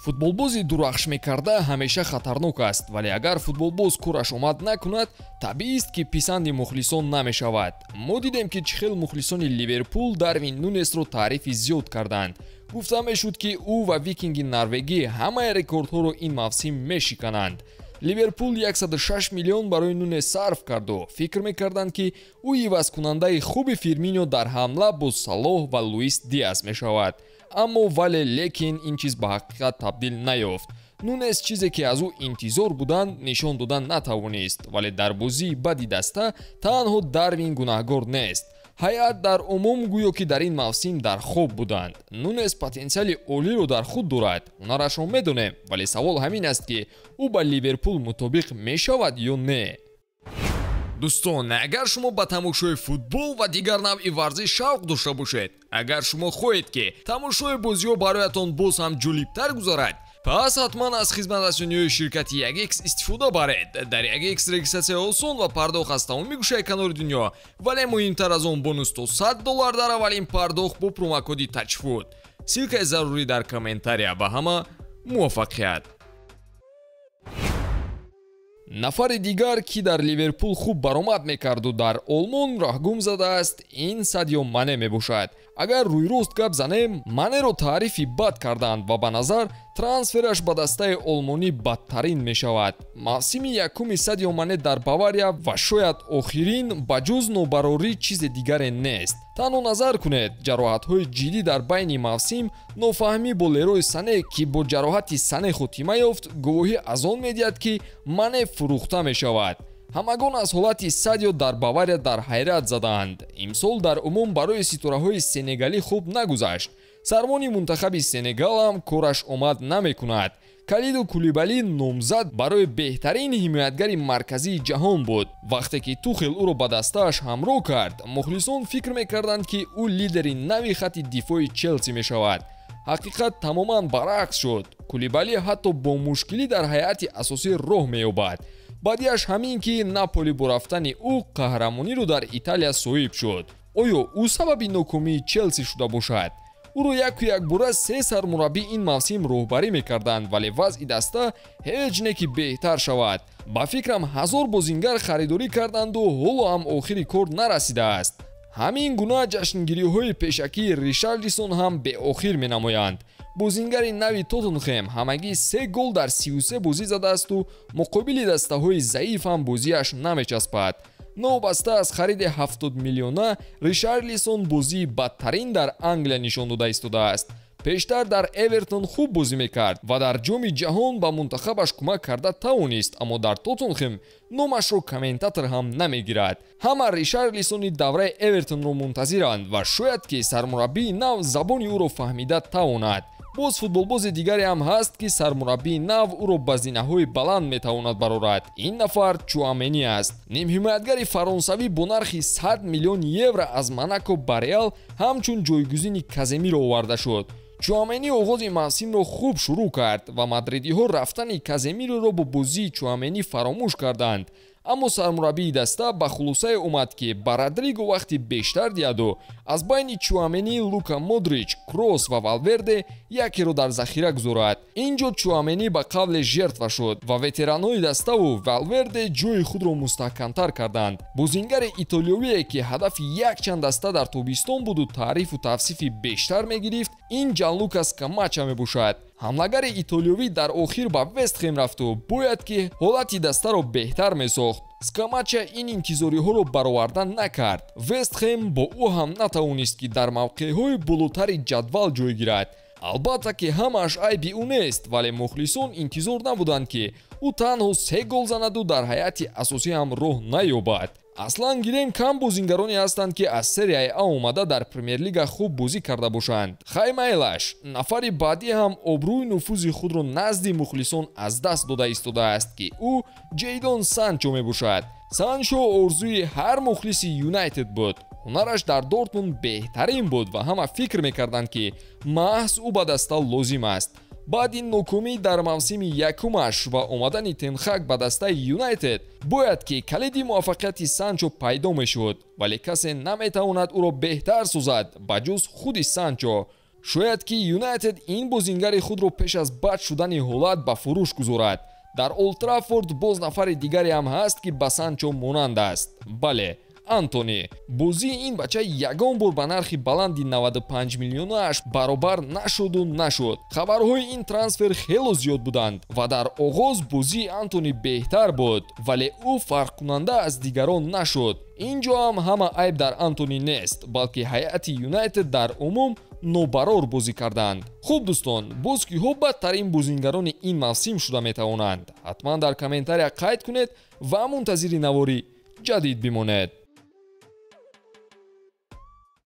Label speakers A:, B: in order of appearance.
A: футболбози дурахшмекарда ҳамеша хатарнок аст, вале агар футболбоз кураш омад накунад, табиист ки писанди мухлисон намешавад. мо дидем ки чӣ хел мухлисони Ливерпул Дарвин Нунесро таърифи зиёд карданд. гуфта мешуд ки ӯ ва Викинги Норвегӣ ҳамаи рекордҳоро ин мавсим мешикананд. Ливерпул 106 миллион барои Нунес сарф карду. Фикр мекарданд ки ӯ ивазкунандаи хуби Фирмино дар ҳамла бо Салоҳ ва Луис Диас мешавад. аммо вале лекин ин чиз ба ҳақиқат табдил наёфт. Нунес чизе ки аз ӯ интизор буданд нишон додан натавонист, вале дар бозии бади даста танҳо Дарвин гунаҳгор нест. ҳайат дар умум гӯё ки дар ин мавсим дар хоб буданд. Нунес потенсиали олиро дар худ дорад. ҳунарашро медонем, вале савол ҳамин аст ки ӯ ба Ливерпул мутобиқ мешавад ё не. дӯстон, агар шумо ба тамошои футбол ва дигар навъи варзиш шавқ дошта бошед, агар шумо хоҳед ки тамошои бозиҳо бароятон боз ҳам ҷолибтар гузарад, пас ҳатман аз хизматрасониҳои ширкати 1x истифода баред. дар 1x регистратсия осон ва пардохт аз тамоми гӯшаи канори дунё, вале муҳимтар аз он бонус то $100 дар аввалин пардохт бо промокоди тачфуд. силкаи зарурӣ дар комментария. ба ҳама муваффақият. нафари дигар ки дар Ливерпул хуб баромад мекарду дар Олмон роҳгум задааст, ин Садио Мане мебошад. агар рӯйрост гап занем, Манеро таърифи бад карданд ва ба назар трансфераш ба дастаи олмонӣ бадтарин мешавад. мавсими якуми Садио Мане дар Бавария ва шояд охирин ба ҷуз нобарорӣ чизе дигаре нест. танҳо назар кунед, ҷароҳатҳои ҷиддӣ дар байни мавсим, нофаҳмӣ бо Лерой Сане ки бо ҷароҳати Сане хотима ёфт, гувоҳӣ аз он медиҳад ки Мане фурӯхта мешавад. ҳамагон аз ҳолати Садио дар Бавария дар ҳайрат задаанд. имсол дар умум барои ситораҳои сенегалӣ хуб нагузашт. сарвони мунтахаби Сенегал ҳам кораш омад намекунад. Калиду Кулибалӣ номзад барои беҳтарин ҳимоятгари марказии ҷаҳон буд. вақте ки Тухел ӯро ба дастааш ҳамроҳ кард, мухлисон фикр мекарданд ки ӯ лидери нави хатти дифои Челси мешавад. ҳақиқат тамоман баръакс шуд. Кулибалӣ ҳатто бо мушкилӣ дар ҳайати асосӣ роҳ меёбад. баъдияш ҳамин ки Наполи бо рафтани ӯ қаҳрамониро дар Италия соҳиб шуд. оё ӯ сабаби нокомии Челси шуда бошад? ӯро яку якбора 3 сармураббӣ ин мавсим роҳбарӣ мекарданд, вале вазъи даста ҳеҷ не ки беҳтар шавад. ба фикрам 1000 бозингар харидорӣ карданду ҳоло ҳам охири кор нарасидааст. ҳамин гуна ҷашнгириҳои пешакии Ришарлисон ҳам беохир менамоянд. бозингари нави Тоттенхем ҳамагӣ 3 гол дар 33 бозӣ задаасту муқобили дастаҳои заиф ҳам бозиаш намечаспад. новобаста аз хариди 70 миллиона Ришарлисон бозии бадтарин дар Англия нишон дода истодааст. пештар дар Эвертон хуб бозӣ мекард ва дар ҷоми ҷаҳон ба мунтахабаш кӯмак карда тавонист, аммо дар Тоттенхем номашро комментатор ҳам намегирад. ҳама Ришарлисони давраи Эвертонро мунтазиранд ва шояд ки сармураббии нав забони ӯро фаҳмида тавонад. боз футболбози дигаре ҳам ҳаст ки сармураббии нав ӯро ба зинаҳои баланд метавонад барорад. ин нафар Чуамени аст. нимҳимоятгари фаронсавӣ бо нархи 100 миллион евро аз Монако ба Реал ҳамчун ҷойгузини Каземиро оварда шуд. Чуамени оғози мавсимро хуб шурӯъ кард ва мадридиҳо рафтани Каземироро бо бозии Чуамени фаромӯш карданд. аммо сармураббии даста ба хулосае омад ки ба Родриго вақти бештар диҳаду аз байни Чуамени, Лука Модрич, Крос ва Валверде якеро дар захира гузорад. инҷо Чуамени ба қавле жертва шуд ва ветеранҳои даставу Валверде ҷои худро мустаҳкамтар карданд. бозингари итолиёвие ки ҳадафи якчанд даста дар тобистон буду таърифу тавсифи бештар мегирифт, ин Ҷанлука Скамача мебошад. ҳамлагари итолиёвӣ дар охир ба Вестхем рафту бояд ки ҳолати дастаро беҳтар месохт. Скамача ин интизориҳоро бароварда накард. Вестхем бо ӯ ҳам натавонист ки дар мавқеъҳои болотари ҷадвал ҷой гирад. албатта ки ҳамааш айби ӯ нест, вале мухлисон интизор набуданд ки ӯ танҳо 3 гол занаду дар ҳайати асосӣ ҳам роҳ наёбад. аслан гирем кам бозингароне ҳастанд ки аз серияи А омада дар премер-лига хуб бозӣ карда бошанд. хаймайлаш нафари баъдӣ ҳам обрӯи нуфузи худро назди мухлисон аз даст дода истодааст ки ӯ Ҷейдон Санчо мебошад. Санчо орзуи ҳар мухлиси Юнайтед буд. ҳунараш дар Дортмунд беҳтарин буд ва ҳама фикр мекарданд ки маҳз ӯ ба даста лозим аст. баъди нокомӣ дар мавсими якумаш ва омадани Тенхак ба дастаи Юнайтед, бояд ки калиди муваффақияти Санчо пайдо мешуд, вале касе наметавонад ӯро беҳтар созад ба ҷуз худи Санчо. шояд ки Юнайтед ин бозингари худро пеш аз бад шудани ҳолат ба фурӯш гузорад. дар Олд Траффорд боз нафари дигаре ҳам ҳаст ки ба Санчо монанд аст. бале, Антони. бозии ин бача ягон бор ба нархи баланди 95 миллионаш баробар нашуду нашуд. хабарҳои ин трансфер хело зиёд буданд ва дар оғоз бозии Антони беҳтар буд, вале ӯ фарқкунанда аз дигарон нашуд. инҷо ҳам ҳама айб дар Антони нест, балки ҳайати Юнайтед дар умум нобарор бозӣ карданд. хуб дӯстон, боз киҳо бадтарин бозингарони ин мавсим шуда метавонанд? ҳатман дар комментария қайд кунед ва мунтазири навори ҷадид бимонед.